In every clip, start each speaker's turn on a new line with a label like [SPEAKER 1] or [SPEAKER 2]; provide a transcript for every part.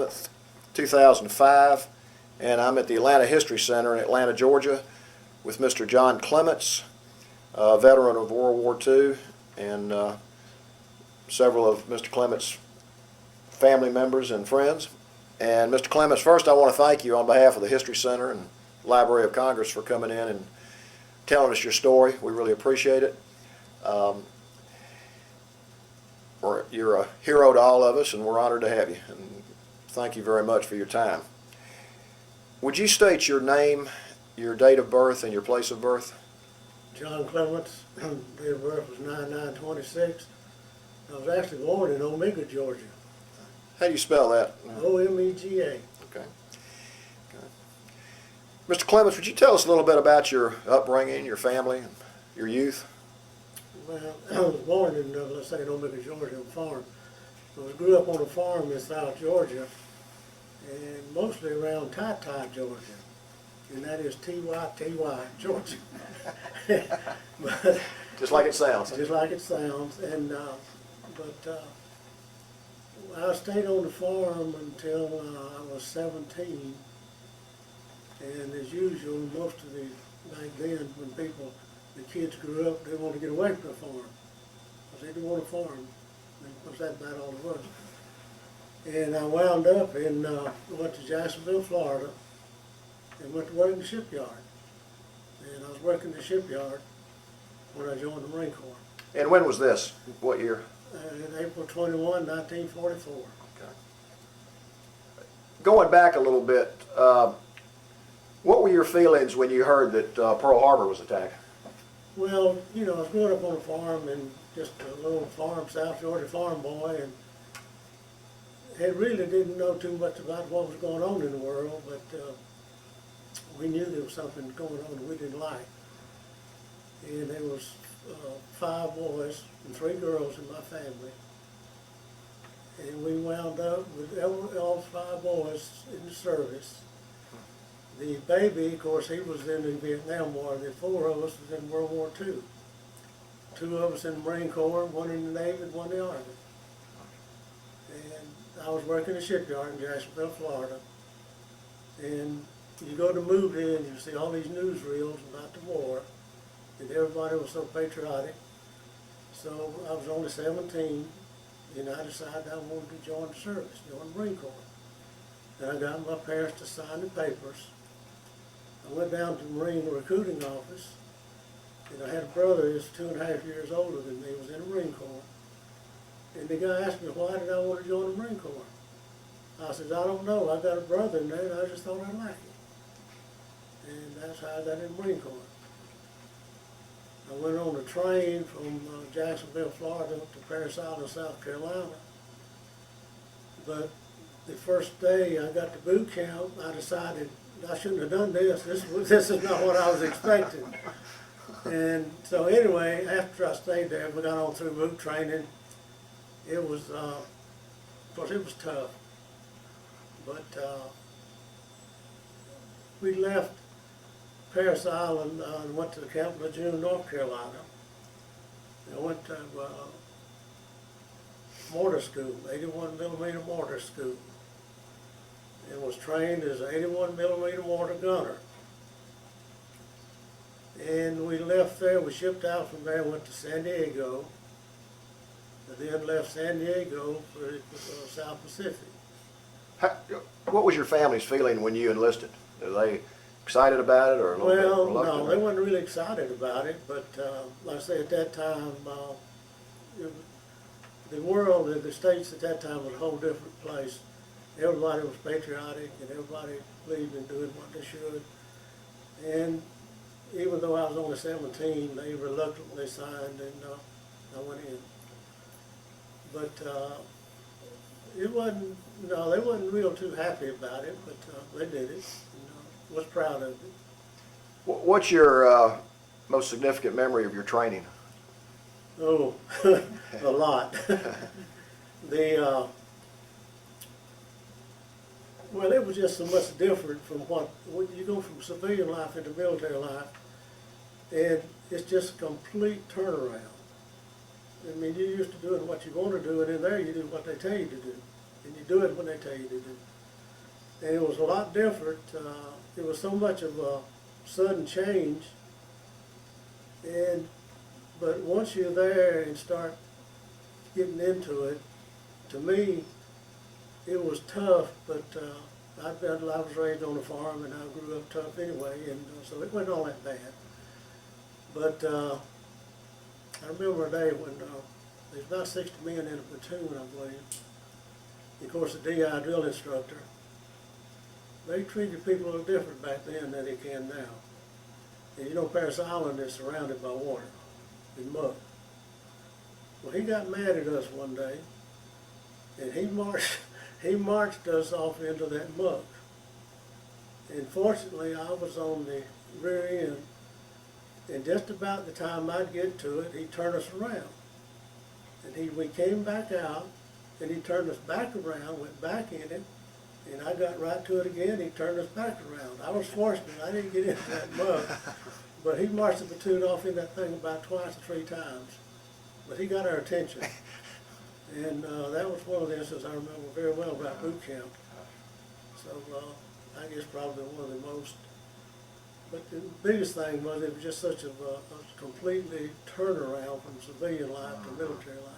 [SPEAKER 1] 7th, 2005, and I'm at the Atlanta History Center in Atlanta, Georgia, with Mr. John Clements, a veteran of World War II, and several of Mr. Clements' family members and friends. And Mr. Clements, first I want to thank you on behalf of the History Center and Library of Congress for coming in and telling us your story. We really appreciate it. You're a hero to all of us, and we're honored to have you. And thank you very much for your time. Would you state your name, your date of birth, and your place of birth?
[SPEAKER 2] John Clements, date of birth was 9/9/26. I was actually born in Omega, Georgia.
[SPEAKER 1] How do you spell that?
[SPEAKER 2] Omega.
[SPEAKER 1] Okay. Mr. Clements, would you tell us a little bit about your upbringing, your family, and your youth?
[SPEAKER 2] Well, I was born in, let's say, in Omega, Georgia, on a farm. I grew up on a farm in South Georgia, and mostly around Ty, Georgia. And that is T-Y, Georgia. But,
[SPEAKER 1] just like it sounds.
[SPEAKER 2] Just like it sounds. And, I stayed on the farm until I was 17. And as usual, most of back then, when the kids grew up, they wanted to get away from the farm. Because they didn't want to farm. Because that's about all it was. And I wound up and went to Jacksonville, Florida, and went to work in the shipyard. And I was working in the shipyard when I joined the Marine Corps.
[SPEAKER 1] And when was this? What year?
[SPEAKER 2] In April 21, 1944.
[SPEAKER 1] Okay. Going back a little bit, what were your feelings when you heard that Pearl Harbor was attacked?
[SPEAKER 2] Well, you know, I was growing up on a farm, and just a little farm, South Georgia farm boy, and I really didn't know too much about what was going on in the world, but we knew there was something going on that we didn't like. And there was 5 boys and 3 girls in my family. And we wound up with all 5 boys in the service. The baby, of course, he was in the Vietnam War. The 4 of us was in World War II. 2 of us in the Marine Corps, 1 in the Navy, and 1 in the Army. And I was working in a shipyard in Jacksonville, Florida. And you go to movie and you see all these newsreels about the war. And everybody was so patriotic. So I was only 17, and I decided I wanted to join the service, join the Marine Corps. And I got my parents to sign the papers. I went down to the Marine recruiting office, and I had a brother who was 2.5 years older than me, was in the Marine Corps. And the guy asked me, why did I want to join the Marine Corps? I said, I don't know. I got a brother in there, and I just thought I'd like it. And that's how I got in the Marine Corps. I went on a train from Jacksonville, Florida, to Parris Island, South Carolina. But the first day I got to boot camp, I decided I shouldn't have done this. This is not what I was expecting. And so anyway, after I stayed there, we got on through boot training. It was, of course, it was tough. But we left Parris Island and went to Camp Lejeune, North Carolina. I went to mortar school, 81mm mortar school, and was trained as an 81mm mortar gunner. And we left there, we shipped out from there, went to San Diego, and then left San Diego for the South Pacific.
[SPEAKER 1] What was your family's feeling when you enlisted? Were they excited about it, or a little bit reluctant?
[SPEAKER 2] No, they weren't really excited about it, but like I say, at that time, the world, the States at that time was a whole different place. Everybody was patriotic, and everybody believed in doing what they should. And even though I was only 17, they reluctantly signed, and I went in. But it wasn't, no, they wasn't real too happy about it, but they did it. Was proud of it.
[SPEAKER 1] What's your most significant memory of your training?
[SPEAKER 2] Oh, a lot. Well, it was just so much different from what you go from civilian life into military life, and it's just a complete turnaround. I mean, you're used to doing what you want to do, and in there you do what they tell you to do. and you do it when they tell you to do it. And it was a lot different. It was so much of a sudden change. But once you're there and start getting into it, to me, it was tough, but I was raised on a farm and I grew up tough anyway, and so it wasn't all that bad. But I remember a day when there's about 60 men in a platoon, I believe. Of course, the DI drill instructor, they treated people a little different back then than they can now. And you know, Paris Island is surrounded by water and mud. Well, he got mad at us one day, and he marched us off into that muck. And fortunately, I was on the rear end, and just about the time I'd get to it, he turned us around. And we came back out, and he turned us back around, went back in it, and I got right to it again. He turned us back around. I was fortunate. I didn't get into that mud. But he marched the platoon off in that thing about twice or three times. But he got our attention. And that was one of the instances I remember very well about boot camp. So I guess probably one of the most. But the biggest thing was it was just such a completely turnaround from civilian life to military life.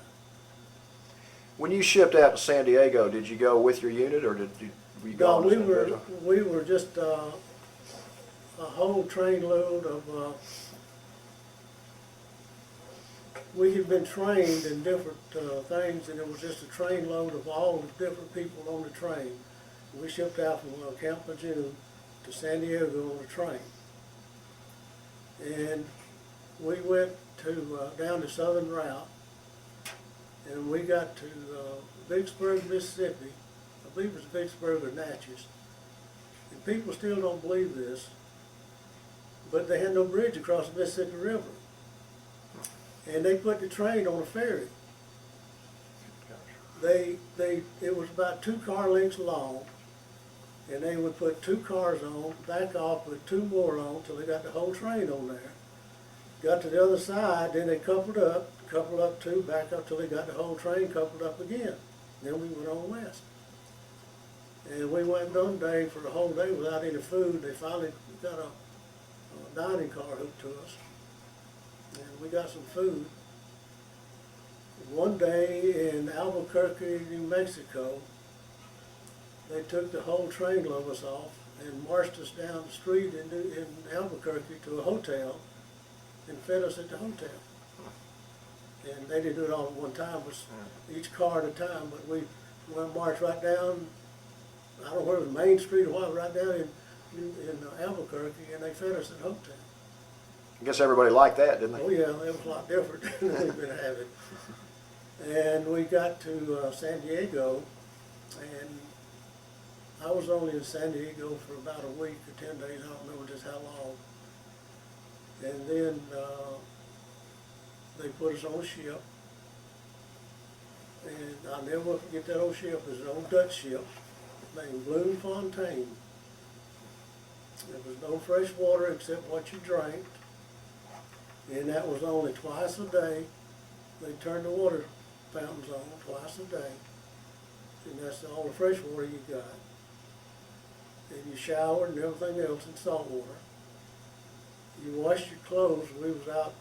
[SPEAKER 1] When you shipped out to San Diego, did you go with your unit, or were you
[SPEAKER 2] No,
[SPEAKER 1] going?
[SPEAKER 2] we were just a whole trainload of. We had been trained in different things, and it was just a trainload of all the different people on the train. We shipped out from Camp Lejeune to San Diego on a train, and we went to down the southern route. And we got to Vicksburg, Mississippi. I believe it was Vicksburg or Natchez. And people still don't believe this, but they had no bridge across the Mississippi River. And they put the train on a ferry. It was about 2 car lengths long, and they would put 2 cars on, back off, put 2 more on, till they got the whole train on there. Got to the other side, then they coupled up 2, back up till they got the whole train coupled up again. Then we went on west. And we went on day for a whole day without any food. They finally got a dining car hooked to us. And we got some food. One day in Albuquerque, New Mexico, they took the whole trainload of us off and marched us down the street in Albuquerque to a hotel and fed us at the hotel. And they didn't do it all at one time, it was each car at a time, but we went marched right down, I don't know where it was, Main Street or what, right down in Albuquerque, and they fed us at the hotel.
[SPEAKER 1] I guess everybody liked that, didn't they?
[SPEAKER 2] Oh yeah, it was a lot different than we've been having. And we got to San Diego, and I was only in San Diego for about a week or 10 days, I don't remember just how long. And then they put us on a ship, and I'll never forget that old ship. It was an old Dutch ship named Fontaine. There was no fresh water except what you drank, and that was only twice a day. They turned the water fountains on twice a day, and that's all the fresh water you got. And you showered and everything else in salt water. You washed your clothes. We was out.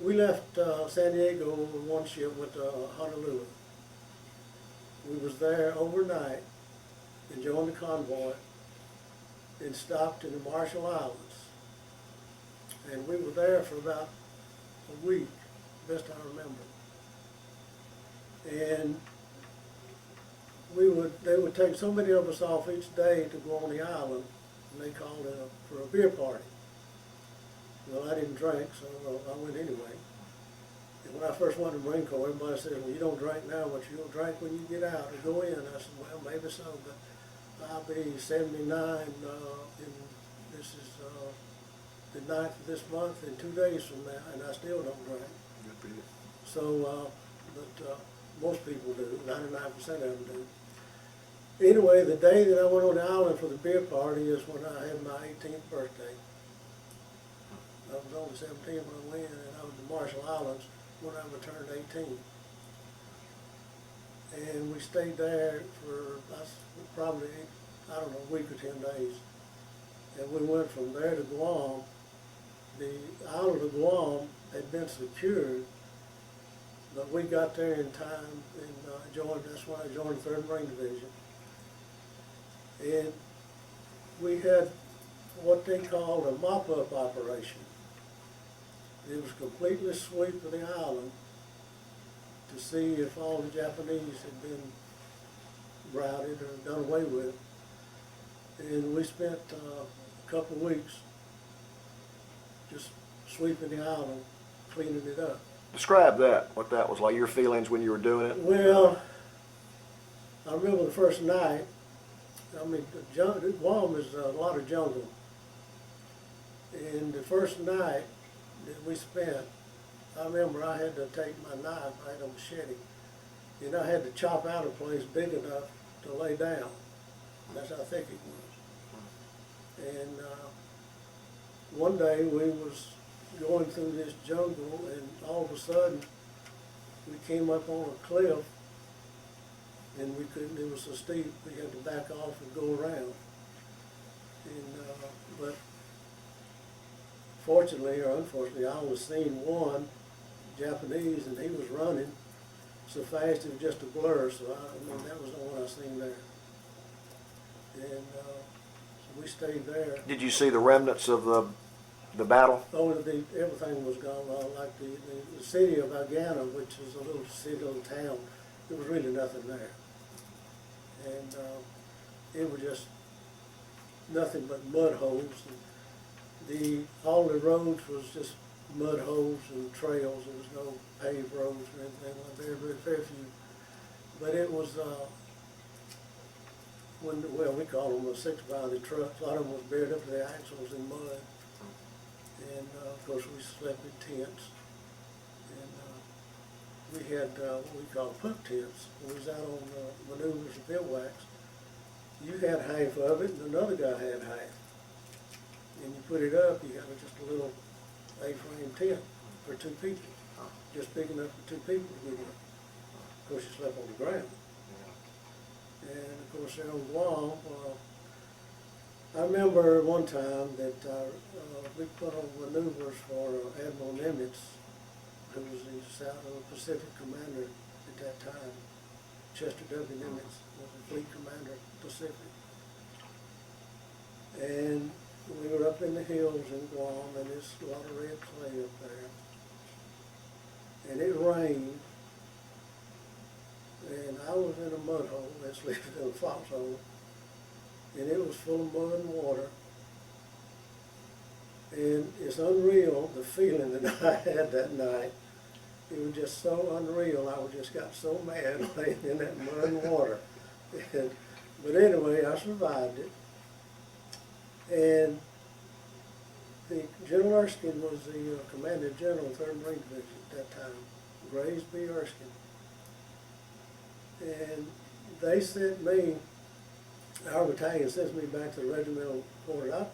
[SPEAKER 2] We left San Diego on one ship with Honolulu. We was there overnight and joined the convoy and stopped in the Marshall Islands. And we were there for about a week, best I remember. And they would take so many of us off each day to go on the island, and they called it for a beer party. Well, I didn't drink, so I went anyway. And when I first went to the Marine Corps, everybody said, well, you don't drink now, but you'll drink when you get out or go in. I said, well, maybe so, but I'll be 79, and this is the 9th of this month, and 2 days from now, and I still don't drink.
[SPEAKER 1] Good for you.
[SPEAKER 2] So, but most people do, 99% of them do. Anyway, the day that I went on the island for the beer party is when I had my 18th birthday. I was only 17 when I went, and I was in the Marshall Islands when I returned 18. And we stayed there for probably, I don't know, a week or 10 days. And we went from there to Guam. The island of Guam had been secured, but we got there in time and that's when I joined the 3rd Marine Division. And we had what they called a mop-up operation. It was completely sweep of the island to see if all the Japanese had been routed or done away with. And we spent a couple of weeks just sweeping the island, cleaning it up.
[SPEAKER 1] Describe that, what that was like, your feelings when you were doing it.
[SPEAKER 2] Well, I remember the first night. I mean, Guam is a lot of jungle. And the first night that we spent, I remember I had to take my knife, I had a machete, and I had to chop out a place big enough to lay down. That's how thick it was. And one day we was going through this jungle, and all of a sudden we came up on a cliff, and we couldn't, it was so steep, we had to back off and go around. And, but fortunately or unfortunately, I was seen one Japanese, and he was running so fast it was just a blur, so I mean, that was the one I seen there. And so we stayed there.
[SPEAKER 1] Did you see the remnants of the battle?
[SPEAKER 2] Oh, everything was gone. Like the city of Agana, which is a little city, little town, there was really nothing there. And it was just nothing but mud holes. And all the roads was just mud holes and trails. There was no paved roads or anything like that. Very few. But it was we call them the 6-body trucks. A lot of them was buried up to the axles in mud. And of course we slept in tents. And we had what we call pup tents. We was out on maneuvers and bivouacs. You had half of it, and another guy had half. And you put it up, you had just a little A-frame tent for 2 people, just big enough for 2 people to get in. Of course, you slept on the ground. And of course, there on Guam, I remember one time that we put on maneuvers for Admiral Nimitz, who was the South Pacific commander at that time. Chester W. Nimitz was the fleet commander Pacific. And we were up in the hills in Guam, and there's a lot of red clay up there. And it rained, and I was in a mud hole, that's lived in a foxhole, and it was full of mud and water. And it's unreal, the feeling that I had that night. It was just so unreal. I just got so mad laying in that mud and water. But anyway, I survived it. And the General Erskine was the Commanding General of 3rd Marine Division at that time, Grays B. Erskine. And they sent me, our battalion sent me back to the regimental quarters.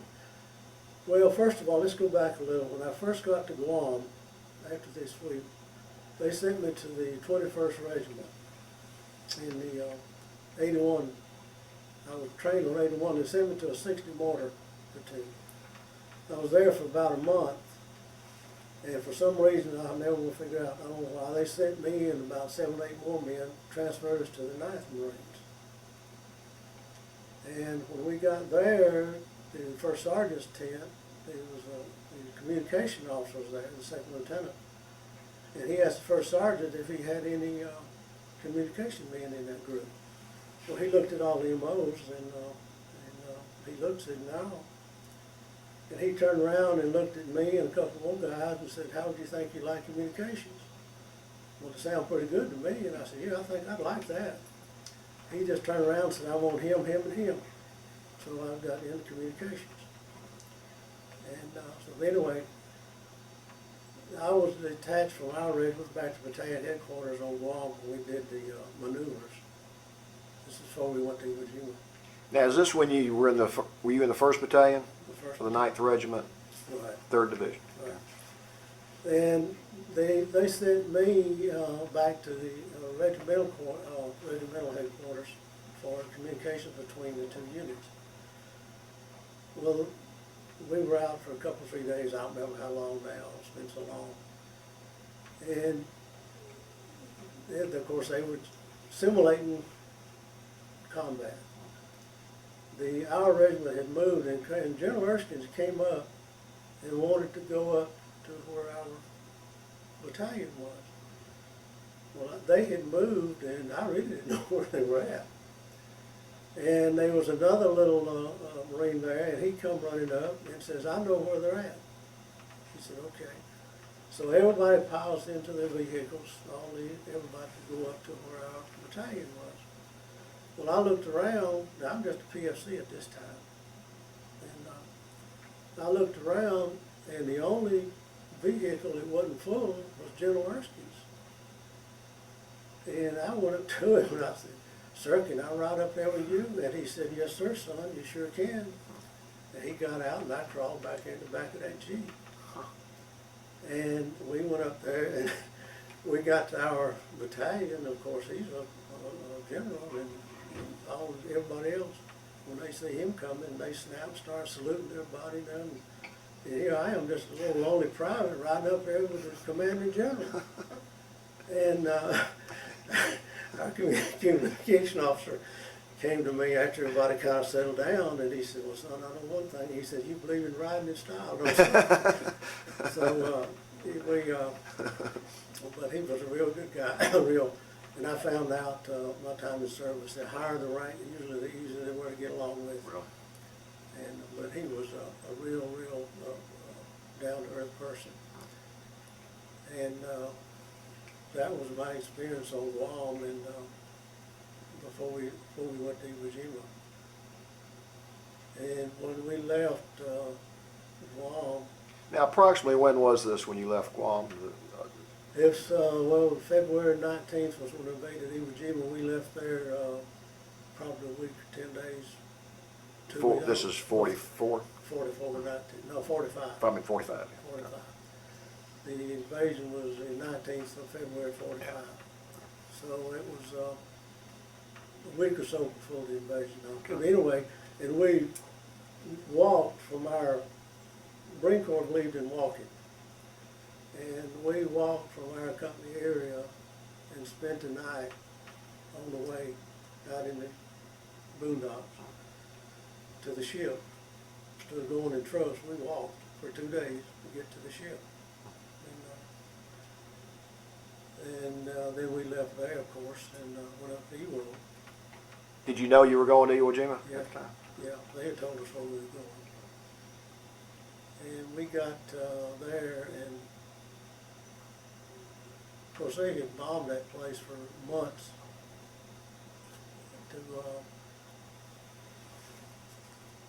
[SPEAKER 2] Well, first of all, let's go back a little. When I first got to Guam, after this sweep, they sent me to the 21st Regiment in the 81. I was trained on 81. They sent me to a 60 mortar platoon. I was there for about a month, and for some reason I never will figure out, I don't know why, they sent me and about 7 or 8 more men, transferred us to the 9th Marines. And when we got there, the first sergeant's tent, there was the communication officer was there, the 2nd lieutenant. And he asked the first sergeant if he had any communication men in that group. So he looked at all the MOs, and he looked and said, no. And he turned around and looked at me and a couple more guys and said, how would you think you like communications? Well, it sounded pretty good to me. And I said, yeah, I think I'd like that. He just turned around and said, I want him, him, and him. So I got into communications. And so anyway, I was detached from our regiment back to battalion headquarters on Guam when we did the maneuvers. This is before we went to Iwo Jima.
[SPEAKER 1] Now, is this when you were were you in the 1st Battalion?
[SPEAKER 2] The
[SPEAKER 1] For the 9th Regiment,
[SPEAKER 2] right.
[SPEAKER 1] 3rd Division.
[SPEAKER 2] Right. And they sent me back to the regimental headquarters for communication between the two units. Well, we were out for a couple, 3 days. I don't remember how long now. It's been so long. And then, of course, they were simulating combat. Our regiment had moved, and General Erskine came up and wanted to go up to where our battalion was. Well, they had moved, and I really didn't know where they were at. And there was another little Marine there, and he come running up and says, "I know where they're at." He said, "Okay." So everybody piles into their vehicles, everybody to go up to where our battalion was. Well, I looked around. I'm just a PFC at this time, and I looked around, and the only vehicle that wasn't full was General Erskine's. And I went up to him and I said, "Sir, can I ride up there with you?" And he said, "Yes, sir, son, you sure can." And he got out, and I crawled back in the back of that Jeep. And we went up there, and we got to our battalion. Of course, he's a general, and everybody else, when they see him coming, they snap, start saluting everybody down. And here I am, just a little lonely private, riding up there with the commanding general. And our communication officer came to me after everybody kind of settled down, and he said, "Well, son, I know one thing." He said, "You believe in riding in style, don't you?" So but he was a real good guy, and I found out my time in service, the higher the rank, usually the easier they were to get along with.
[SPEAKER 1] Really?
[SPEAKER 2] But he was a real down-to-earth person. And that was my experience on Guam, and before we went to Iwo Jima. And when we left Guam,
[SPEAKER 1] Now, approximately when was this when you left Guam?
[SPEAKER 2] it's well, February 19th was when we invaded Iwo Jima. We left there probably a week or 10 days.
[SPEAKER 1] This is 44?
[SPEAKER 2] 44 or 19, no, 45.
[SPEAKER 1] I mean 45.
[SPEAKER 2] 45. The invasion was the 19th of February 45. So it was a week or so before the invasion. But anyway, and we walked from our Marine Corps believed in walking. And we walked from our company area and spent the night on the way out in the boondocks to the ship. Instead of going in trucks, we walked for 2 days to get to the ship. And then we left there, of course, and went up to Iwo.
[SPEAKER 1] Did you know you were going to Iwo Jima
[SPEAKER 2] Yeah.
[SPEAKER 1] at the time?
[SPEAKER 2] Yeah, they had told us where we were going. And we got there, and of course they had bombed that place for months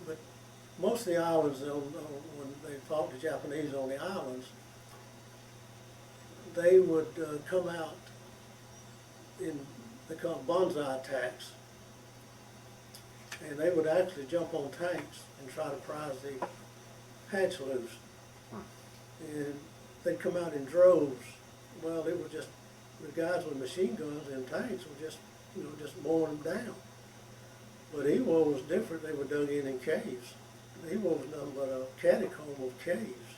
[SPEAKER 2] but most of the islands, when they fought the Japanese on the islands, they would come out they call them bonsai attacks, and they would actually jump on tanks and try to prise the hatch loose. And they'd come out in droves. Well, it was just, the guys with machine guns and tanks were just, just mowing them down. But Iwo was different. They were dug in caves. Iwo was nothing but a catacomb of caves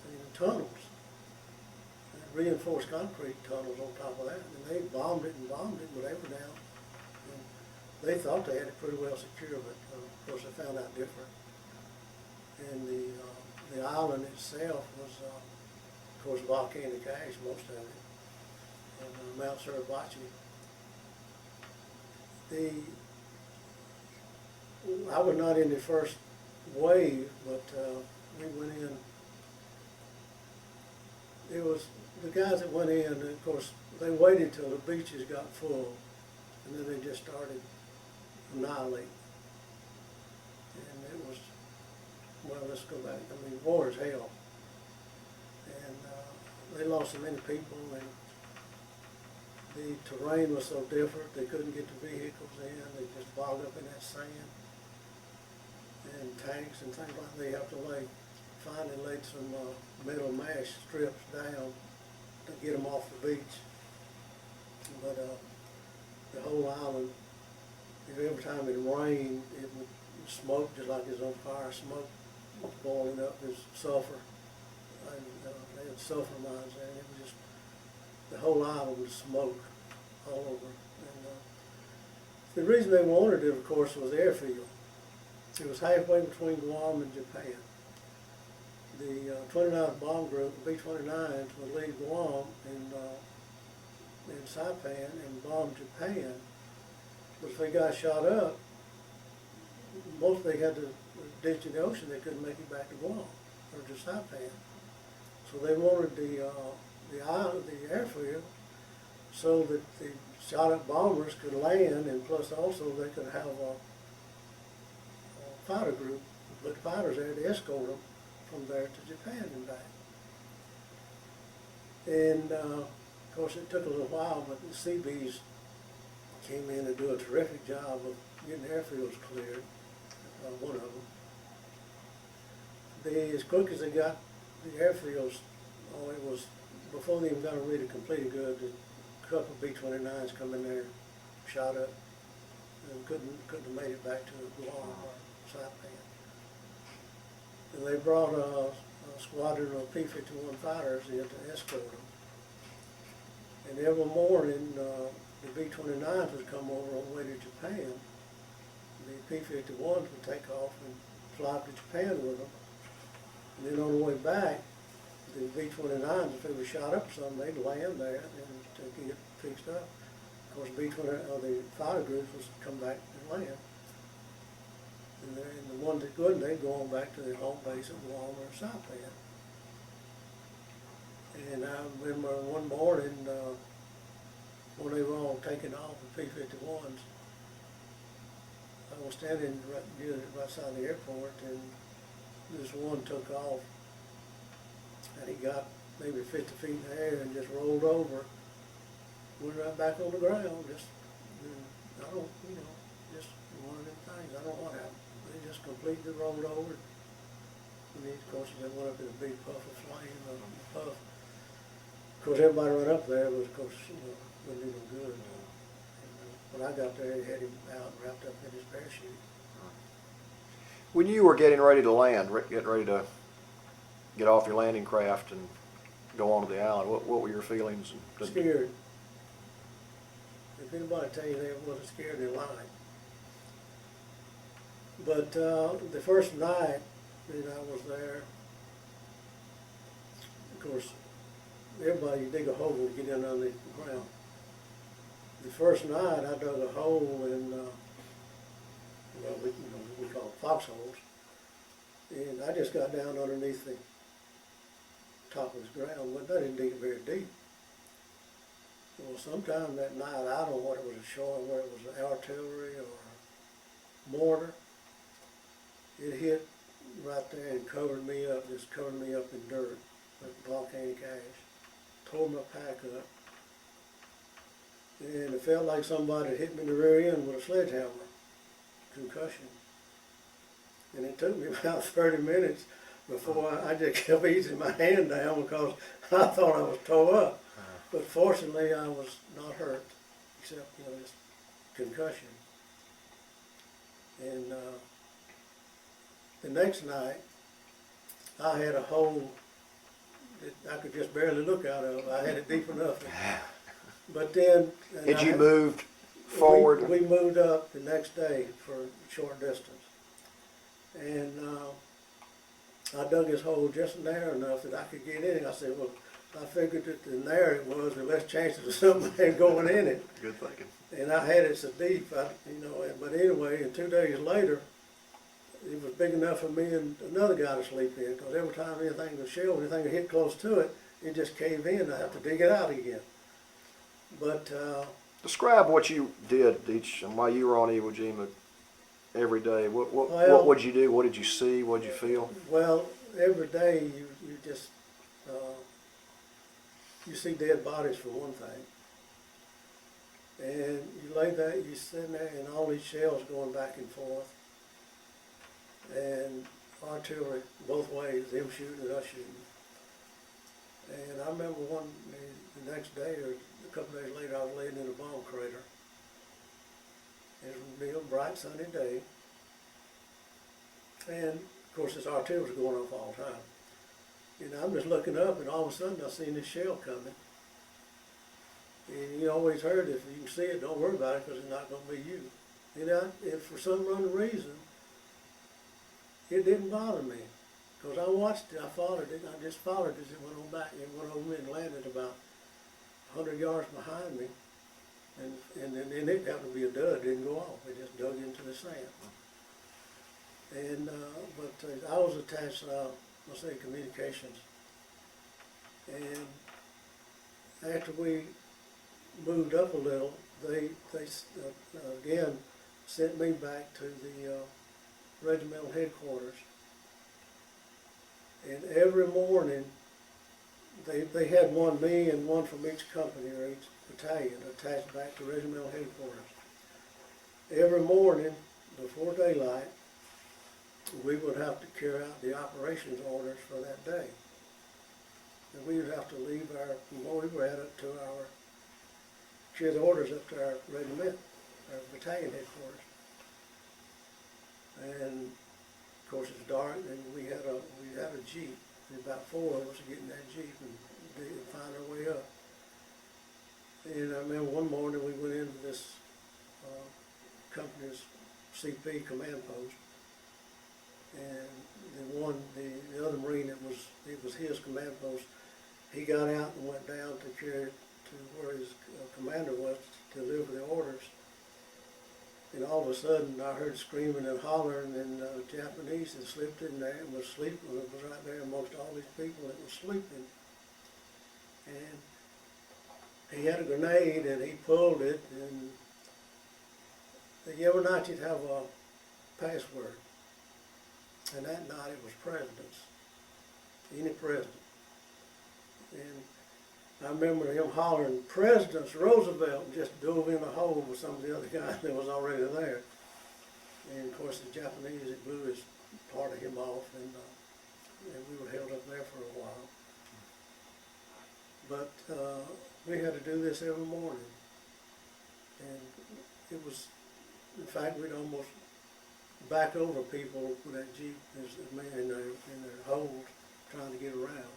[SPEAKER 2] and tunnels. Reinforced concrete tunnels on top of that, and they bombed it, but they were down. And they thought they had it pretty well secure, but of course they found out different. And the island itself was, of course, volcanic ash, most of it, and Mount Suribachi. I was not in the first wave, but we went in. It was the guys that went in, and of course, they waited till the beaches got full, and then they just started annihilating. And it was, well, let's go back. I mean, war is hell. And they lost so many people, and the terrain was so different, they couldn't get the vehicles in. They just bogged up in that sand and tanks and things like that. They have to finally laid some metal mesh strips down to get them off the beach. But the whole island. Every time it rained, it would smoke just like it was on fire. Smoke was boiling up, there's sulfur, and they had sulfur mines there, and it was just, the whole island was smoke all over. And the reason they wanted it, of course, was the airfield. It was halfway between Guam and Japan. The 29th Bomb Group, the B-29s, would leave Guam and Saipan and bomb Japan. But if they got shot up, most they had to ditch in the ocean. They couldn't make it back to Guam or to Saipan. So they wanted the island, the airfield, so that the shot up bombers could land, and plus also they could have a fighter group, but fighters there to escort them from there to Japan and back. And of course it took a little while, but the Seabees came in and do a terrific job of getting the airfields cleared, one of them. As quick as they got the airfields, it was, before they even got them really completed good, a couple of B-29s come in there, shot up, and couldn't have made it back to Guam or Saipan. And they brought a squadron of P-51 fighters in to escort them. And every morning, the B-29s would come over on the way to Japan. The P-51s would take off and fly up to Japan with them. And then on the way back, the B-29s, if they were shot up or something, they'd land there and to get fixed up. Of course, the fighter groups would come back and land. And the ones that couldn't, they'd go on back to their home base at Guam or Saipan. And I remember one morning, when they were all taking off, the P-51s, I was standing right outside the airport, and this one took off, and he got maybe 50 feet in the air and just rolled over, went right back on the ground. Just, I don't, just one of them things. I don't know what happened. They just completely rolled over. And these, of course, they went up in a big puff of flame, puff. Of course, everybody went up there, but of course, wouldn't do no good. When I got there, he had him out and wrapped up in his parachute.
[SPEAKER 1] When you were getting ready to land, getting ready to get off your landing craft and go onto the island, what were your feelings?
[SPEAKER 2] Scared. If anybody tell you they wasn't scared, they're lying. But the first night that I was there, of course, everybody dig a hole to get in underneath the ground. The first night I dug a hole in, we call them foxholes, and I just got down underneath the top of the ground, but I didn't dig it very deep. Well, sometime that night, I don't know what it was showing, whether it was artillery or mortar. It hit right there and covered me up, just covered me up in dirt, like volcanic ash. Tore my pack up. And it felt like somebody hit me in the rear end with a sledgehammer, concussion. And it took me about 30 minutes before I just kept easing my hand down because I thought I was tore up. But fortunately, I was not hurt, except, just concussion. And the next night, I had a hole that I could just barely look out of. I had it deep enough. But then...
[SPEAKER 1] Did you move forward?
[SPEAKER 2] We moved up the next day for a short distance. And I dug this hole just narrow enough that I could get in it. I said, well, I figured that the narrower it was, the less chances of somebody going in it.
[SPEAKER 1] Good thinking.
[SPEAKER 2] And I had it so deep, but anyway, and 2 days later, it was big enough for me and another guy to sleep in, because every time anything was shelled, anything that hit close to it, it just caved in. I have to dig it out again. But
[SPEAKER 1] describe what you did while you were on Iwo Jima every day. What would you do? What did you see? What did you feel?
[SPEAKER 2] Well, every day you just you see dead bodies for one thing, and you lay there, you sitting there, and all these shells going back and forth, and artillery both ways, them shooting and us shooting. And I remember the next day or a couple days later, I was laying in a bomb crater, It would be a bright sunny day. And of course this artillery was going off all the time. And I'm just looking up and all of a sudden I seen this shell coming. And you always heard, if you can see it, don't worry about it because it's not going to be you. And for some reason, it didn't bother me. Because I watched it, I followed it, I just followed it as it went on back. It went over me and landed about 100 yards behind me. And then it happened to be a dud, didn't go off. It just dug into the sand. And, but I was attached, let's say, communications. And after we moved up a little, they again sent me back to the regimental headquarters. And every morning, they had me and one from each company or each battalion attached back to regimental headquarters. Every morning, before daylight, we would have to carry out the operations orders for that day. And we would have to leave we were at it to carry the orders up to our regiment, our battalion headquarters. And of course it's dark, and we had a Jeep, and about 4 of us get in that Jeep and find our way up. And I remember one morning we went into this company's CP command post, and the other Marine, it was his command post. He got out and went down to carry it to where his commander was to deliver the orders. And all of a sudden I heard screaming and hollering, and Japanese had slipped in there and was sleeping. It was right there amongst all these people that was sleeping. And he had a grenade and he pulled it, and every night you'd have a password. And that night it was presidents, any president. And I remember him hollering, "Presidents, Roosevelt," and just dove in the hole with some of the other guys that was already there. And of course the Japanese, it blew his part of him off, and we were held up there for a while. But we had to do this every morning. And it was, in fact, we'd almost back over people with that Jeep in their holes trying to get around.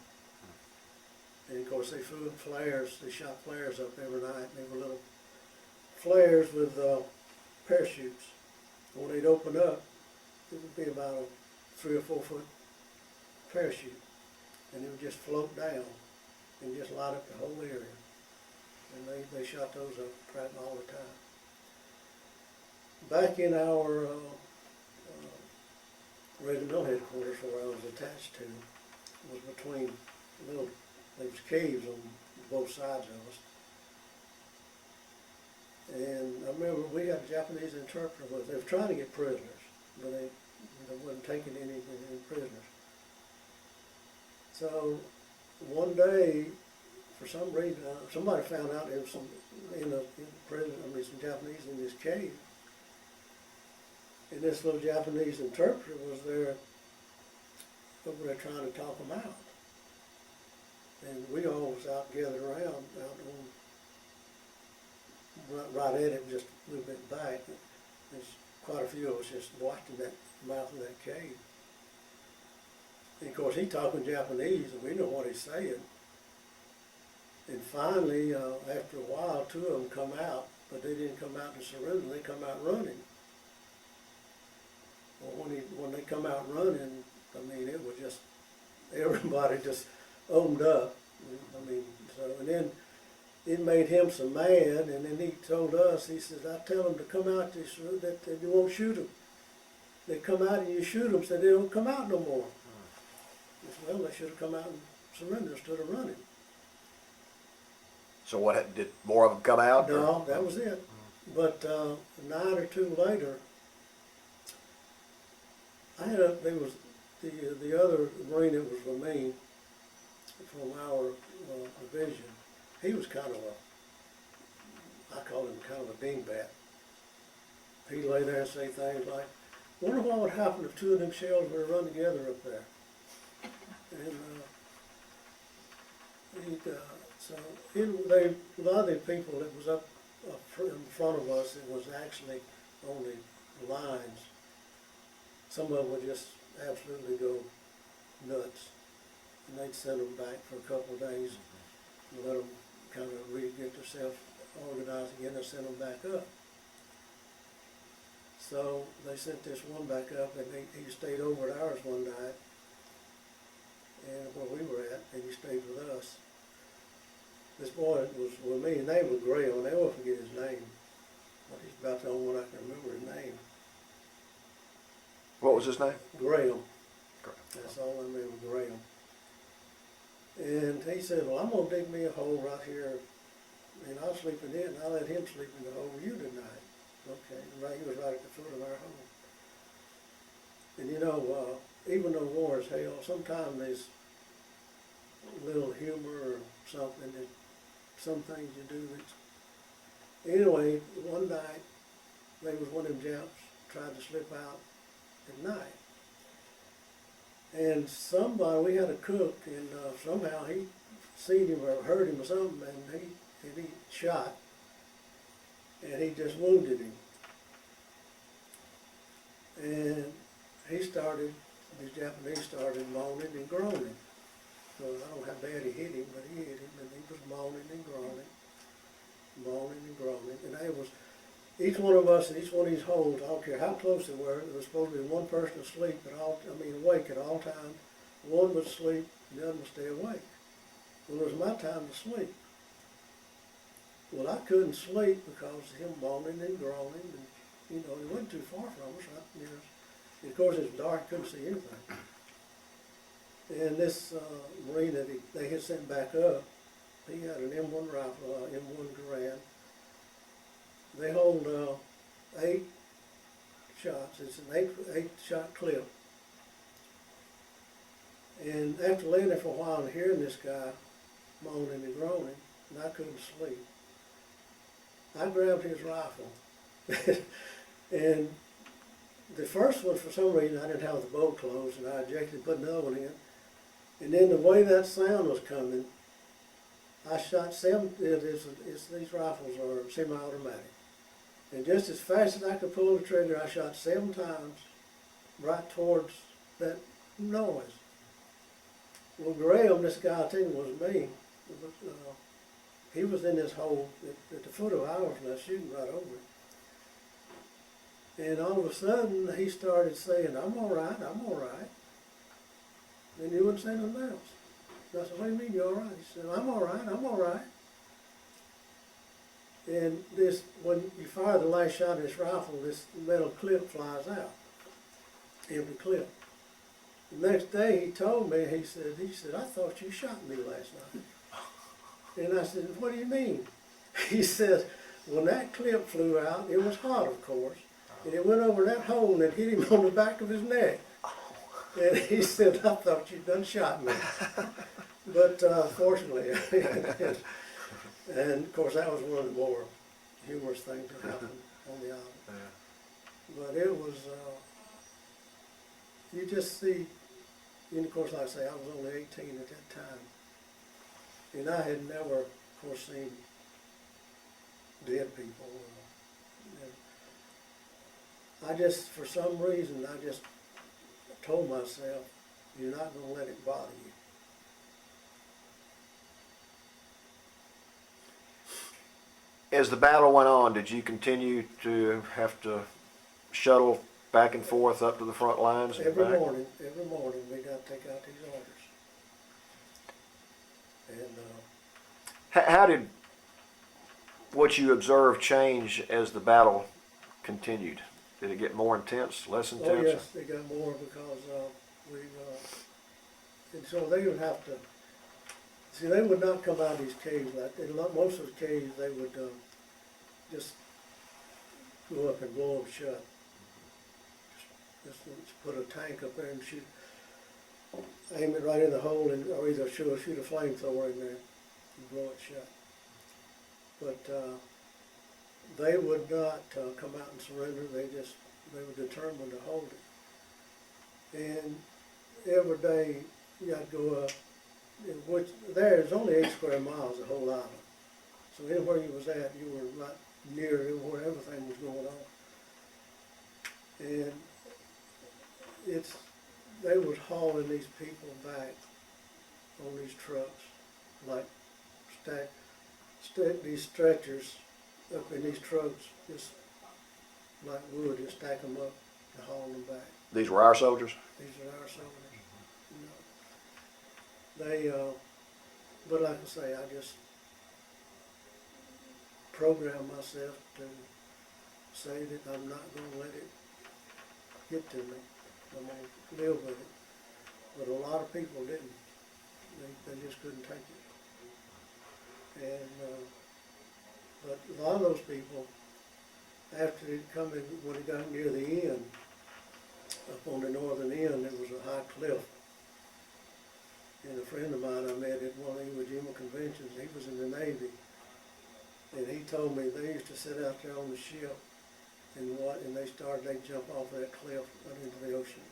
[SPEAKER 2] And of course they flew flares, they shot flares up every night. They were little flares with parachutes. And when they'd open up, it would be about a 3 or 4 foot parachute. And it would just float down and just light up the whole area. And they shot those up all the time. Back in our regimental headquarters, where I was attached to, was between there was caves on both sides of us. And I remember we had a Japanese interpreter with us. They were trying to get prisoners, but they wasn't taking any prisoners. So one day, for some reason, somebody found out there was some some Japanese in this cave. And this little Japanese interpreter was there over there trying to talk them out. And we all was out gathered around, right at it, just a little bit back. There's quite a few of us just watching that mouth of that cave. And of course, he's talking Japanese, and we know what he's saying. And finally, after a while, 2 of them come out, but they didn't come out to surrender. They come out running. Well, when they come out running, I mean, it was just, everybody just owned up. I mean, so, and then it made him so mad, and then he told us, he says, "I tell them to come out, that you won't shoot them. They come out and you shoot them, so they don't come out no more." I said, "Well, they should have come out and surrendered instead of running."
[SPEAKER 1] So what, did more of them come out?
[SPEAKER 2] No, that was it. But a night or 2 later, there was the other Marine that was with me from our division. He was kind of I call him kind of a dingbat. He'd lay there and say things like, "Wonder what would happen if 2 of them shells were to run together up there." And a lot of the people that was up in front of us, it was actually on the lines, some of them would just absolutely go nuts. And they'd send them back for a couple of days and let them kind of get themselves organized again and send them back up. So they sent this one back up, and he stayed over at ours one night, and where we were at, and he stayed with us. This boy was with me, his name was Graham, and I never forget his name. But he's about the only one I can remember his name.
[SPEAKER 1] What was his name?
[SPEAKER 2] Graham. That's all I remember, Graham. And he said, well, I'm going to dig me a hole right here, and I'll sleep in it, and I'll let him sleep in the hole with you tonight. Okay, right, he was right at the foot of our home. And you know, even though war is hell, sometimes there's a little humor or something that some things you do that. Anyway, one night, there was one of them Japs tried to slip out at night. And somebody, we had a cook, and somehow he seen him or heard him or something, and he shot, and he just wounded him. And he started, the Japanese started moaning and groaning. So I don't know how bad he hit him, but he hit him, and he was moaning and groaning, moaning and groaning. And it was, each one of us in each one of these holes, I don't care how close they were, there was supposed to be one person asleep awake at all times. One would sleep, the other would stay awake. Well, it was my time to sleep. Well, I couldn't sleep because of him moaning and groaning, and he wasn't too far from us, right near us. And of course, it was dark, couldn't see anything. And this Marine that they had sent back up, he had an M1 rifle, M1 Garand. They hold 8 shots. It's an 8-shot clip. And after laying there for a while and hearing this guy moaning and groaning, and I couldn't sleep, I grabbed his rifle. And the first one, for some reason, I didn't have the bolt closed, and I ejected, put another one in. And then the way that sound was coming, I shot 7, these rifles are semi-automatic. And just as fast as I could pull the trigger, I shot 7 times right towards that noise. Well, Graham, this guy I think was me, he was in this hole at the foot of ours, and I was shooting right over it. And all of a sudden, he started saying, I'm all right, I'm all right. And he wouldn't say nothing else. And I said, what do you mean you're all right? He said, I'm all right, I'm all right. And this, when you fire the last shot of this rifle, this metal clip flies out, empty clip. The next day he told me, he said, I thought you shot me last night. And I said, what do you mean? He said, when that clip flew out, it was hot, of course, and it went over that hole and it hit him on the back of his neck. And he said, I thought you done shot me. But fortunately, and of course that was one of the more humorous things that happened on the island. Yeah. But it was, you just see, and of course like I say, I was only 18 at that time. And I had never, of course, seen dead people. I just, for some reason, I just told myself, you're not going to let it bother you.
[SPEAKER 1] As the battle went on, did you continue to have to shuttle back and forth up to the front lines?
[SPEAKER 2] Every morning we got to take out these orders. And
[SPEAKER 1] how did what you observed change as the battle continued? Did it get more intense, less intense?
[SPEAKER 2] oh yes, it got more because and so they would have to, see, they would not come out of these caves like that. Most of the caves they would just go up and blow them shut. Just put a tank up there and shoot, aim it right in the hole, and or either shoot a flamethrower in there and blow it shut. But they would not come out and surrender. They were determined to hold it. And every day you had to go up, which there's only 8 square miles, the whole island. So anywhere you was at, you were right near where everything was going on. And they was hauling these people back on these trucks, like stack these stretchers up in these trucks, just like wood, and stack them up to haul them back.
[SPEAKER 1] These were our soldiers?
[SPEAKER 2] These are our soldiers. You know. But like I say, I just programmed myself to say that I'm not going to let it get to me. I'm going to live with it. But a lot of people didn't. They just couldn't take it. And but a lot of those people, after it come in, when it got near the end, up on the northern end, there was a high cliff. And a friend of mine I met at one of the Iwo Jima conventions, he was in the Navy. And he told me they used to sit out there on the ship and they'd jump off that cliff out into the ocean.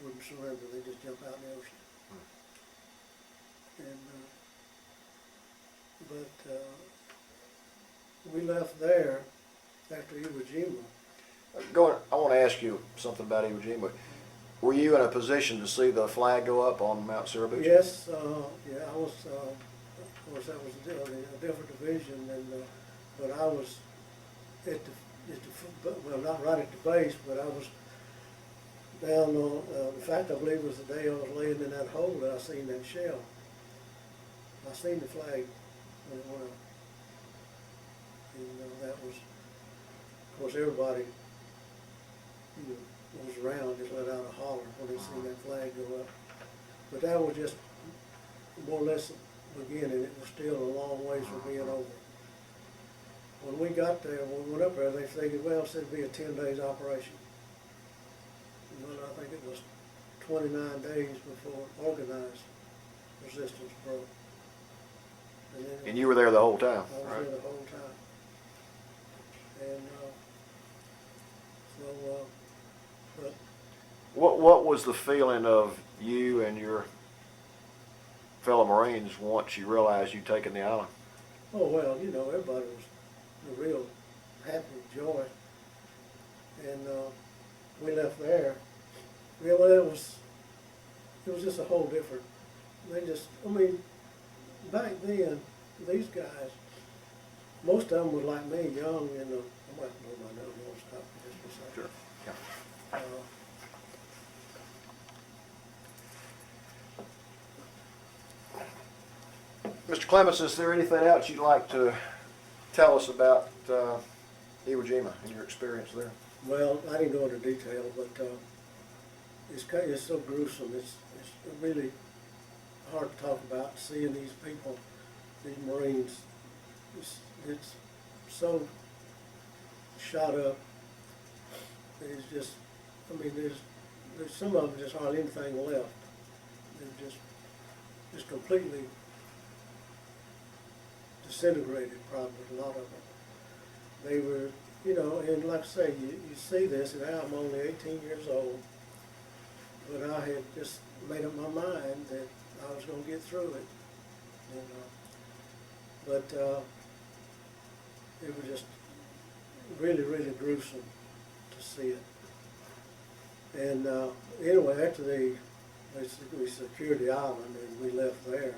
[SPEAKER 2] Wouldn't surrender, they just jump out in the ocean. And, we left there after Iwo Jima.
[SPEAKER 1] I want to ask you something about Iwo Jima. Were you in a position to see the flag go up on Mount Suribachi?
[SPEAKER 2] Yes, yeah, I was, of course that was a different division, but I was well, not right at the base, but I was down on, in fact, I believe it was the day I was laying in that hole that I seen that shell. I seen the flag when it went up. And that was, of course, everybody, was around, just let out a holler when they seen that flag go up. But that was just more or less the beginning. It was still a long ways from being over. When we got there, when we went up there, they figured, well, it'd be a 10 days operation. Well, I think it was 29 days before organized resistance broke.
[SPEAKER 1] And you were there the whole time?
[SPEAKER 2] I was there the whole time. And but
[SPEAKER 1] what was the feeling of you and your fellow Marines once you realized you'd taken the island?
[SPEAKER 2] oh well, everybody was a real happy joy. And we left there. Well, it was just a whole different. Back then, these guys, most of them were like me, young, I might blow my nose, won't stop for just a second.
[SPEAKER 1] Sure. Yeah. Mr. Clements, is there anything else you'd like to tell us about Iwo Jima and your experience there?
[SPEAKER 2] Well, I didn't go into detail, but it's so gruesome. It's really hard to talk about. Seeing these people, these Marines, it's so shot up. It's just, there's some of them just hardly anything left. They're just completely disintegrated, probably, a lot of them. They were, and like I say, you see this, and I'm only 18 years old, but I had just made up my mind that I was going to get through it, But it was just really, really gruesome to see it. And anyway, after we secured the island and we left there,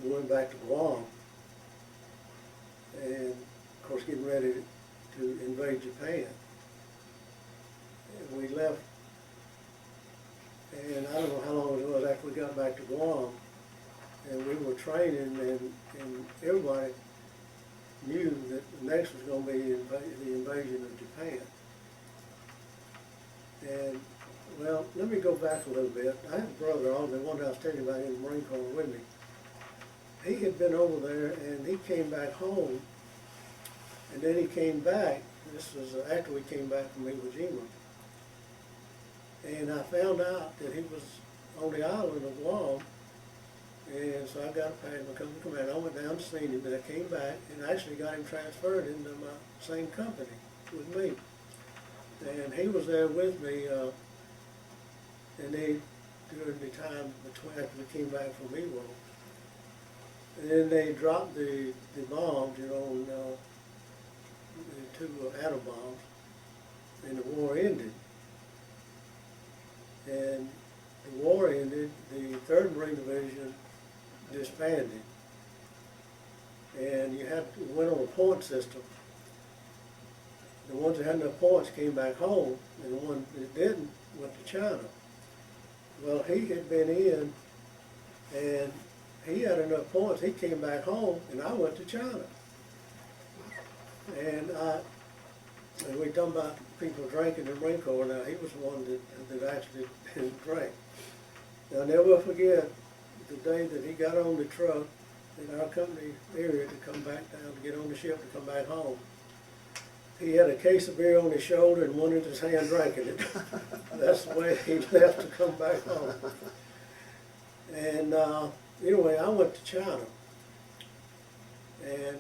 [SPEAKER 2] we went back to Guam, and of course getting ready to invade Japan. And we left, and I don't know how long it was after we got back to Guam, and we were training, and everybody knew that the next was going to be the invasion of Japan. And, well, let me go back a little bit. I had a brother, the one that I was telling you about in the Marine Corps with me. He had been over there, and he came back home, and then he came back. This was after we came back from Iwo Jima. And I found out that he was on the island of Guam, and so I got a pass my company command. I went down to see him, and I came back and actually got him transferred into my same company with me. And he was there with me, and during the time after we came back from Iwo. And then they dropped the bombs, on the two atom bombs. and the war ended. And the war ended, the 3rd Marine Division disbanded. And you went on a point system. The ones that had enough points came back home, and the ones that didn't went to China. Well, he had been in, and he had enough points. He came back home, and I went to China. And we talking about people drinking in the Marine Corps. Now, he was the one that actually drank. Now, I'll never forget the day that he got on the truck in our company area to come back down, to get on the ship to come back home. He had a case of beer on his shoulder and one in his hand drinking it. That's the way he left to come back home. And anyway, I went to China, and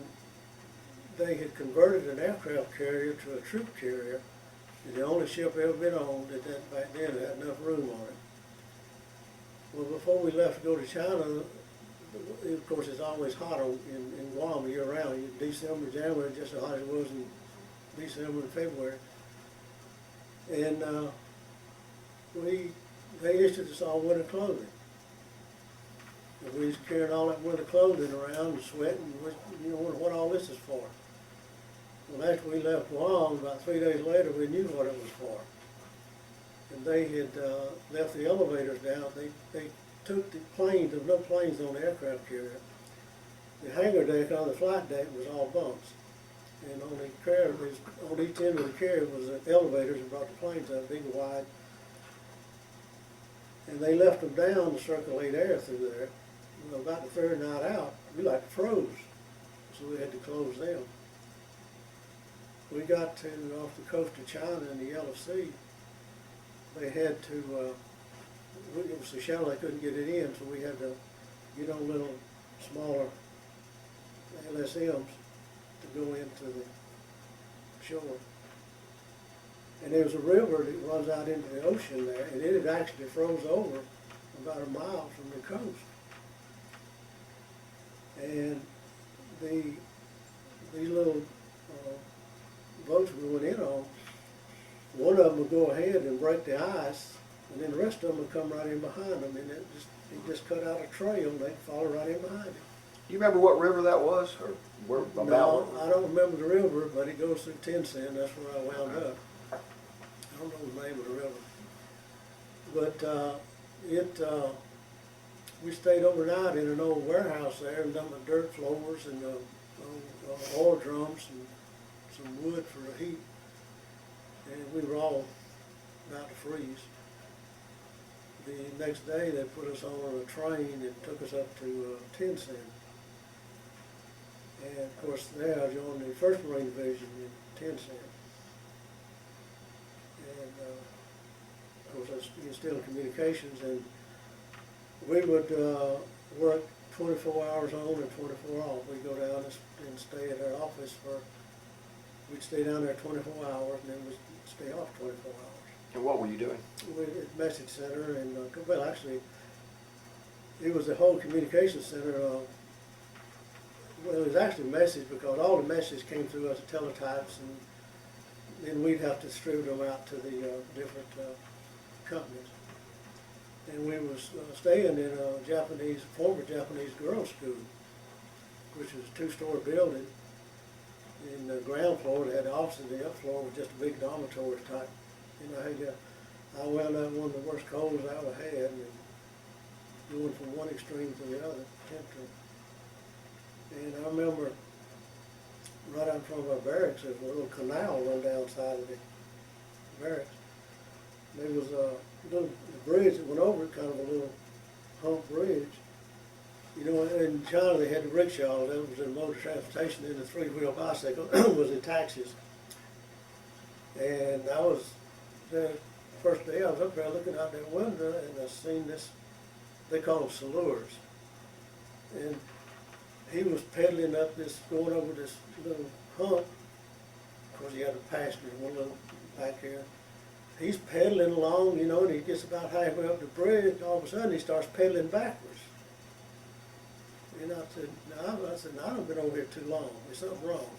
[SPEAKER 2] they had converted an aircraft carrier to a troop carrier. And the only ship I ever been on that back then had enough room on it. Well, before we left to go to China, of course, it's always hot in Guam year round. December, January, just as hot as it was in December and February. And they issued us all winter clothing. And we was carrying all that winter clothing around and sweating, you know, what all this is for. Well, after we left Guam, about 3 days later, we knew what it was for. And they had left the elevators down. They took the planes. There were no planes on the aircraft carrier. The hangar deck on the flight deck was all bunks. And on the carrier, on each end of the carrier was the elevators that brought the planes up, big and wide. And they left them down to circulate air through there. Well, about the third night out, we like froze, so we had to close them. We got to off the coast of China in the Yellow Sea. They had to, it was so shallow they couldn't get it in, so we had to get on little smaller LSMs to go into the shore. And there's a river that runs out into the ocean there, and it had actually froze over about a mile from the coast. And these little boats we went in on, one of them would go ahead and break the ice, and then the rest of them would come right in behind them, and it just cut out a trail, and they'd follow right in behind it.
[SPEAKER 1] You remember what river that was, or where about?
[SPEAKER 2] No, I don't remember the river, but it goes through Fontaine. That's where I wound up. I don't know the name of the river, but we stayed overnight in an old warehouse there, and done the dirt floors and oil drums and some wood for the heat, and we were all about to freeze. The next day, they put us on a train and took us up to Fontaine. And of course, there I joined the 1st Marine Division in Fontaine. And of course, I was still in communications, and we would work 24 hours on and 24 off. We'd go down and stay at our office we'd stay down there 24 hours, and then we'd stay off 24 hours.
[SPEAKER 1] And what were you doing?
[SPEAKER 2] We were at the message center, and well, actually, it was the whole communication center. Well, it was actually a message because all the messages came through us teletypes, and then we'd have to distribute them out to the different companies. And we was staying in a former Japanese girls' school, which was a 2-story building. In the ground floor, they had the office, and the up floor was just a big dormitory type. You know, I wound up one of the worst colds I ever had, and going from one extreme to the other, temperature. And I remember right out in front of our barracks, there was a little canal run down the side of the barracks. There was a little bridge that went over it, kind of a little hump bridge. You know, in China they had the rickshaw, that was in motor transportation, and the 3-wheel bicycle was in taxis. And I was there, first day I was up there looking out that window, and I seen this, they call them salours. And he was pedaling up this, going over this little hump. Of course, he had a passenger, one little back here. He's pedaling along, you know, and he gets about halfway up the bridge, and all of a sudden he starts pedaling backwards. And I said, no, I've been over here too long. There's something wrong.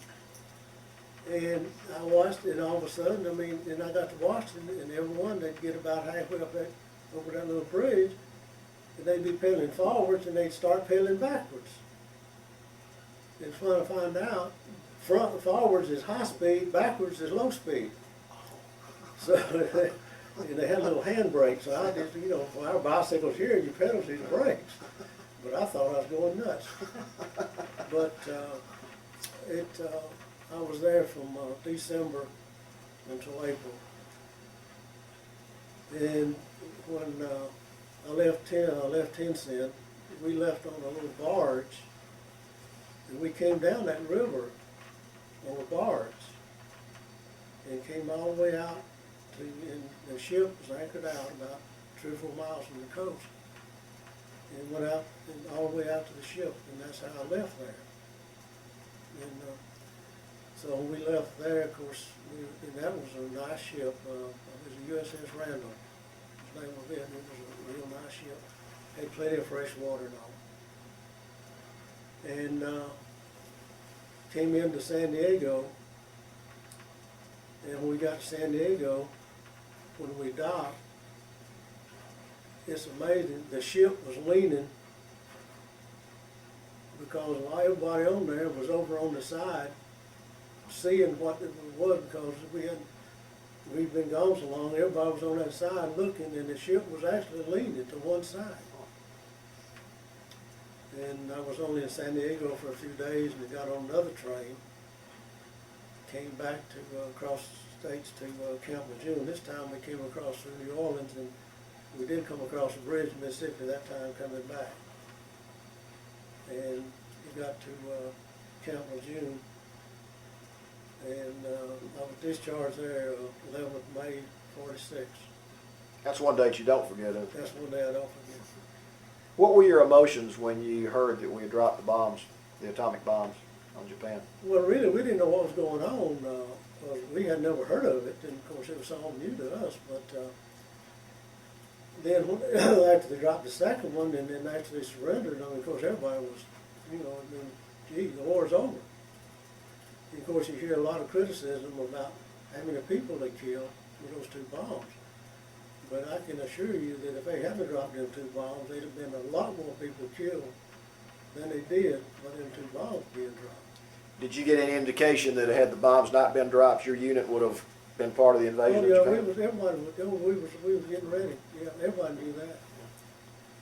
[SPEAKER 2] And I watched it, and all of a sudden, I mean, and I got to watching, and everyone, they'd get about halfway up that, over that little bridge, and they'd be pedaling forwards, and they'd start pedaling backwards. It's fun to find out, forwards is high speed, backwards is low speed. So, and they had little hand brakes, so I just, you know, for our bicycles here, you pedal to the brakes. But I thought I was going nuts. But I was there from December until April. And when I left Tencent, we left on a little barge, and we came down that river on a barge, and came all the way out to, and the ship was anchored out about 3 or 4 miles from the coast, and went out and all the way out to the ship, and that's how I left there. And so when we left there, of course, and that was a nice ship. It was a USS Randall. His name was it. It was a real nice ship. Had plenty of fresh water and all. And came into San Diego, and when we got to San Diego, when we docked, it's amazing, the ship was leaning because everybody on there was over on the side seeing what it was, because we'd been gone so long, everybody was on that side looking, and the ship was actually leaning to one side. And I was only in San Diego for a few days, and got on another train, came back to across the states to Camp Lejeune. This time we came across through New Orleans, and we did come across the bridge in Mississippi that time coming back. And we got to Camp Lejeune, and I was discharged there 11th May 46.
[SPEAKER 1] That's one date you don't forget, isn't it?
[SPEAKER 2] That's one day I don't forget.
[SPEAKER 1] What were your emotions when you heard that we had dropped the bombs, the atomic bombs, on Japan?
[SPEAKER 2] Well, really, we didn't know what was going on. We had never heard of it, and of course it was all new to us. But then after they dropped the second one, and then after they surrendered, I mean, of course everybody was, you know, I mean, gee, the war's over. And of course you hear a lot of criticism about how many people they killed with those 2 bombs. But I can assure you that if they hadn't dropped them 2 bombs, there'd have been a lot more people killed than they did by them 2 bombs being dropped.
[SPEAKER 1] Did you get any indication that had the bombs not been dropped, your unit would have been part of the invasion
[SPEAKER 2] Oh,
[SPEAKER 1] of
[SPEAKER 2] yeah,
[SPEAKER 1] Japan?
[SPEAKER 2] we was getting ready. Yeah, everybody knew that.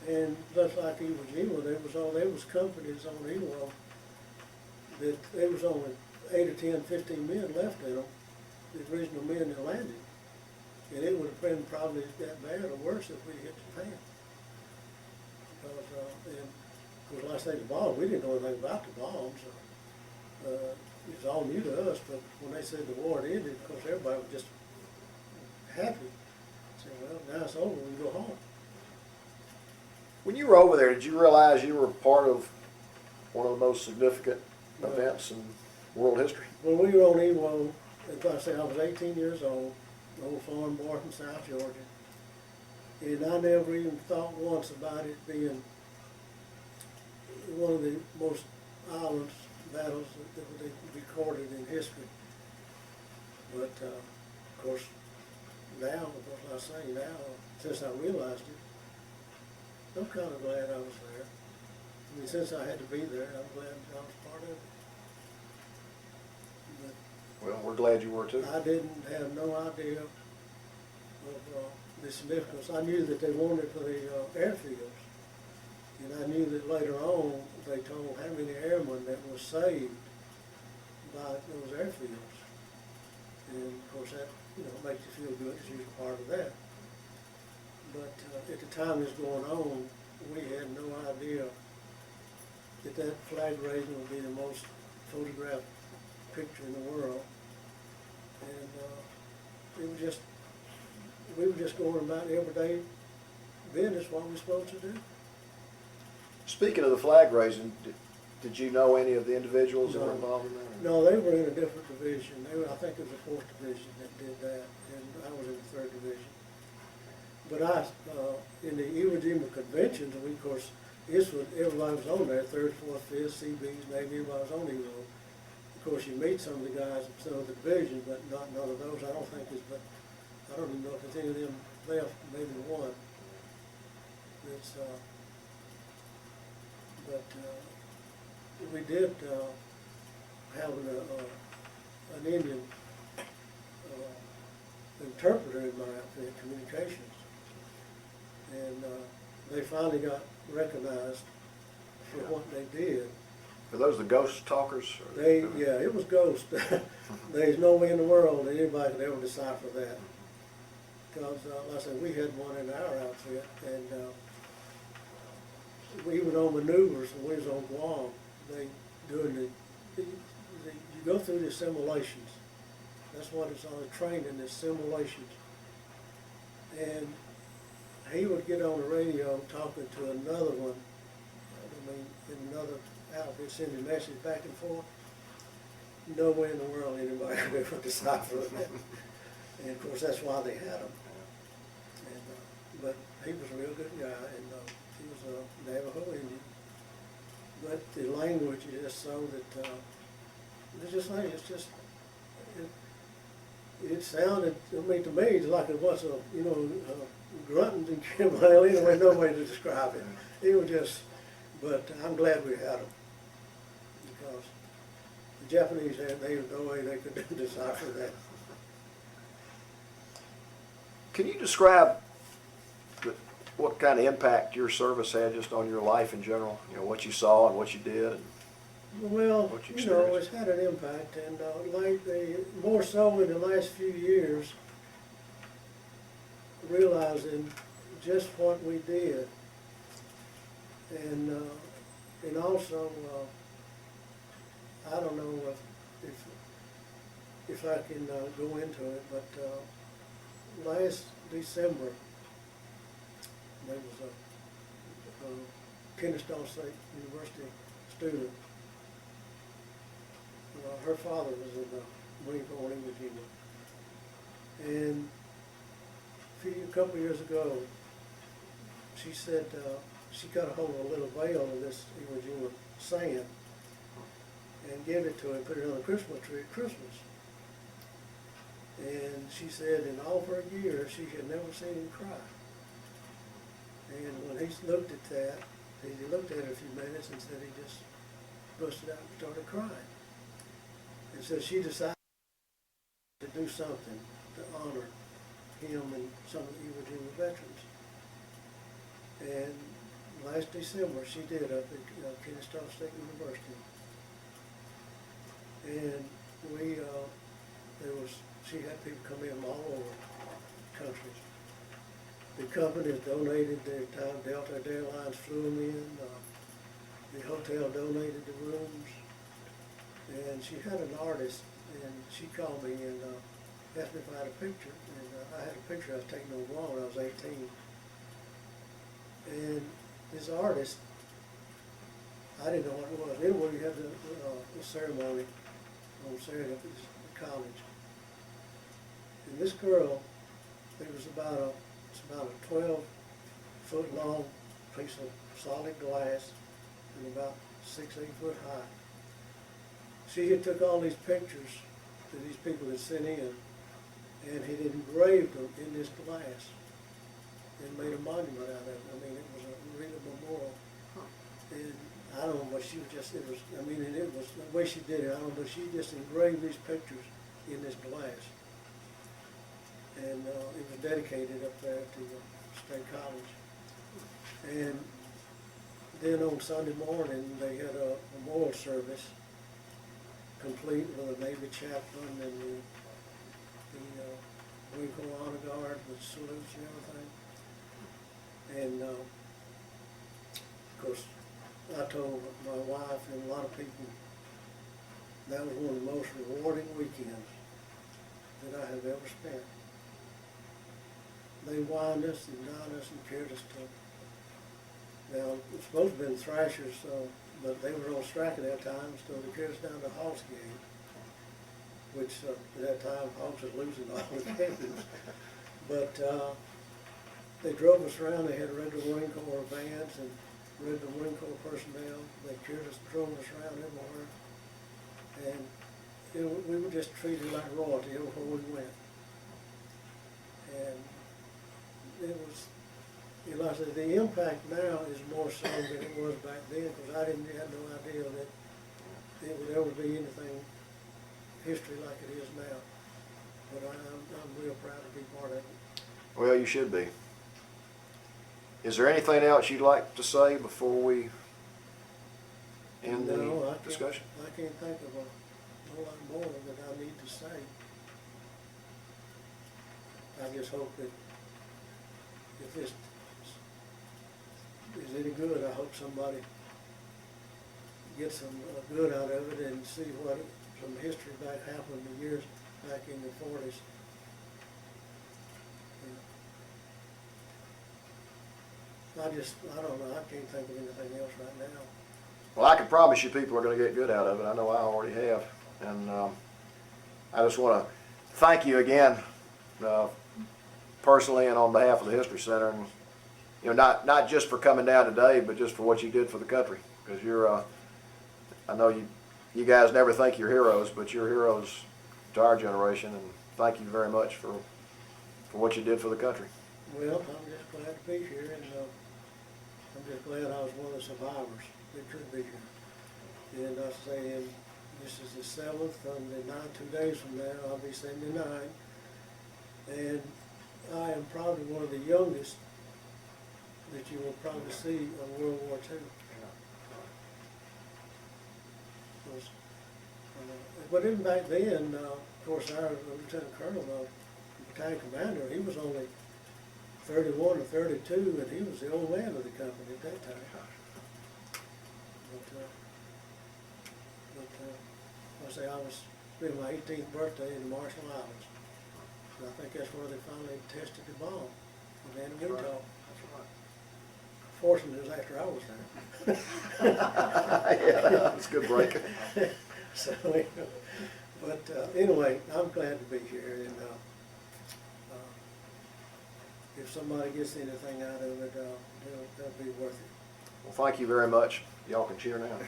[SPEAKER 2] And just like Iwo Jima, there was companies on Iwo that there was only 8 or 10, 15 men left in them, the original men that landed. And it would have been probably that bad or worse if we hit Japan. Because, and of course, like I say, the bombs, we didn't know anything about the bombs. It was all new to us, but when they said the war had ended, of course, everybody was just happy. Said, well, now it's over, we can go home.
[SPEAKER 1] When you were over there, did you realize you were part of one of the most significant events in world history?
[SPEAKER 2] When we were on Iwo, as I say, I was 18 years old, an old farm boy from South Georgia, and I never even thought once about it being one of the most violent battles that would be recorded in history. But of course, now, like I say, now, since I realized it, I'm kind of glad I was there. I mean, since I had to be there, I'm glad I was part of it.
[SPEAKER 1] Well, we're glad you were too.
[SPEAKER 2] I didn't have no idea of the significance. I knew that they wanted it for the airfields, and I knew that later on they told how many airmen that were saved by those airfields. And of course that, you know, makes you feel good because you were part of that. But at the time this was going on, we had no idea that that flag raising would be the most photographed picture in the world. And it was just, we were just going about everyday business, what we're supposed to do.
[SPEAKER 1] Speaking of the flag raising, did you know any of the individuals that were involved in that?
[SPEAKER 2] No, they were in a different division. I think it was the 4th division that did that, and I was in the 3rd division. But in the Iwo Jima conventions, we, of course, everybody was on there, 3rd, 4th, 5th, CBs, Navy, everybody was on Iwo. Of course, you meet some of the guys in some of the divisions, but not none of those. I don't think is, but I don't even know if there's any of them left. Maybe one. It's but we did have an Indian interpreter in my outfit, communications, and they finally got recognized for what they did.
[SPEAKER 1] Are those the ghost talkers?
[SPEAKER 2] Yeah, it was ghost. There's no way in the world that anybody could ever decipher that. Because, like I said, we had one in our outfit, and we were on maneuvers when we was on Guam. They doing you go through the simulations. That's what it's on, trained in, the simulations. And he would get on the radio talking to another one, I mean, in another outfit, sending a message back and forth. No way in the world anybody could ever decipher that. And of course, that's why they had him. And, but he was a real good guy, and he was a Navajo Indian. But the language is just so that it's just like it sounded. I mean, to me, it's like it was grunting and well, anyway, no way to describe it. It was just. But I'm glad we had them, because the Japanese had, there was no way they could decipher that.
[SPEAKER 1] Can you describe what kind of impact your service had just on your life in general? You know, what you saw and what you did? And
[SPEAKER 2] well,
[SPEAKER 1] what you
[SPEAKER 2] it's had an impact, and lately, more so in the last few years, realizing just what we did. And also, I don't know if I can go into it, but last December, there was a Kennesaw State University student. Her father was in the Marine Corps in Iwo Jima. And a couple of years ago, she said, she got a hold of a little veil of this Iwo Jima sand and gave it to him, put it on a Christmas tree at Christmas. And she said in all her years, she had never seen him cry. And when he looked at that, he looked at it a few minutes and said he just busted out and started crying. And so she decided to do something to honor him and some of the Iwo Jima veterans. And last December, she did up at Kennesaw State University, and she had people come in from all over the country. The companies donated their time. Delta Airlines flew them in. The hotel donated the rooms, and she had an artist, and she called me and asked me if I had a picture, and I had a picture I was taking on Guam when I was 18, and this artist, I didn't know what it was. Anyway, we had the ceremony on Saturday at this college. And this girl, it was about a 12-foot long piece of solid glass and about 6-8 foot high. She had took all these pictures that these people had sent in, and had engraved them in this glass and made a monument out of it. I mean, it was a real memorial. And I don't know, but she was just, it was the way she did it, I don't know, she just engraved these pictures in this glass. And it was dedicated up there to the State College. And then on Sunday morning, they had a memorial service, complete with a Navy chaplain and the Marine Corps Honor Guard with salutes and everything. And of course, I told my wife and a lot of people that was one of the most rewarding weekends that I have ever spent. They wined us and dined us and carried us to, now it's supposed to have been Thrashers, but they were on strike at that time, so they carried us down to Hawks game, which at that time Hawks was losing all the games. But they drove us around. They had regular Marine Corps vans and regular Marine Corps personnel. They carried us, drove us around everywhere. And we were just treated like royalty everywhere we went. And it was, like I said, the impact now is more so than it was back then, because I had no idea that it would ever be anything history like it is now. But I'm real proud to be part of it.
[SPEAKER 1] Well, you should be. Is there anything else you'd like to say before we end the discussion?
[SPEAKER 2] I can't think of a whole lot more that I need to say. I just hope that if this is any good, I hope somebody gets some good out of it and see what some history back happened the years back in the 40s. I don't know, I can't think of anything else right now.
[SPEAKER 1] Well, I can promise you people are going to get good out of it. I know I already have. And I just want to thank you again, personally and on behalf of the History Center. And, you know, not just for coming down today, but just for what you did for the country. Because you're, I know you guys never think you're heroes, but you're heroes to our generation. And thank you very much for what you did for the country.
[SPEAKER 2] Well, I'm just glad to be here, and I'm just glad I was one of the survivors that could be here. And I say, this is the 7th, and then 2 days from now, I'll be 79. And I am probably one of the youngest that you will probably see of World War II. But even back then, of course, our Lieutenant Colonel, the battalion commander, he was only 31 or 32, and he was the old man of the company at that time. But I say I was spending my 18th birthday in the Marshall Islands. And I think that's where they finally tested the bomb with anti-talk. Fortunately, it was after I was there.
[SPEAKER 1] Yeah, that's a good break.
[SPEAKER 2] So, but anyway, I'm glad to be here, and if somebody gets anything out of it, they'll be worth it.
[SPEAKER 1] Well, thank you very much. Y'all can cheer now.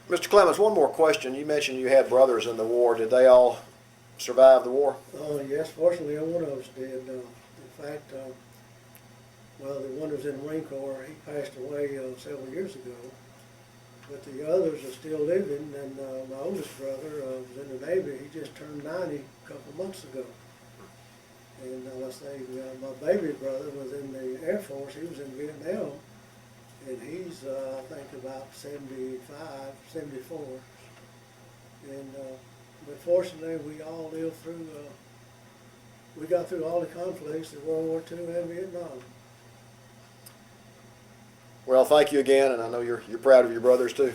[SPEAKER 1] Mr. Clements, one more question. You mentioned you had brothers in the war. Did they all survive the war?
[SPEAKER 2] Oh, yes, fortunately, one of us did. In fact, well, the one who was in the Marine Corps, he passed away several years ago. But the others are still living, and my oldest brother was in the Navy. He just turned 90 a couple of months ago. And let's say my baby brother was in the Air Force. He was in Vietnam, and he's, I think, about 75, 74. And but fortunately, we all lived through, we got through all the conflicts of World War II and Vietnam.
[SPEAKER 1] Well, thank you again, and I know you're proud of your brothers too.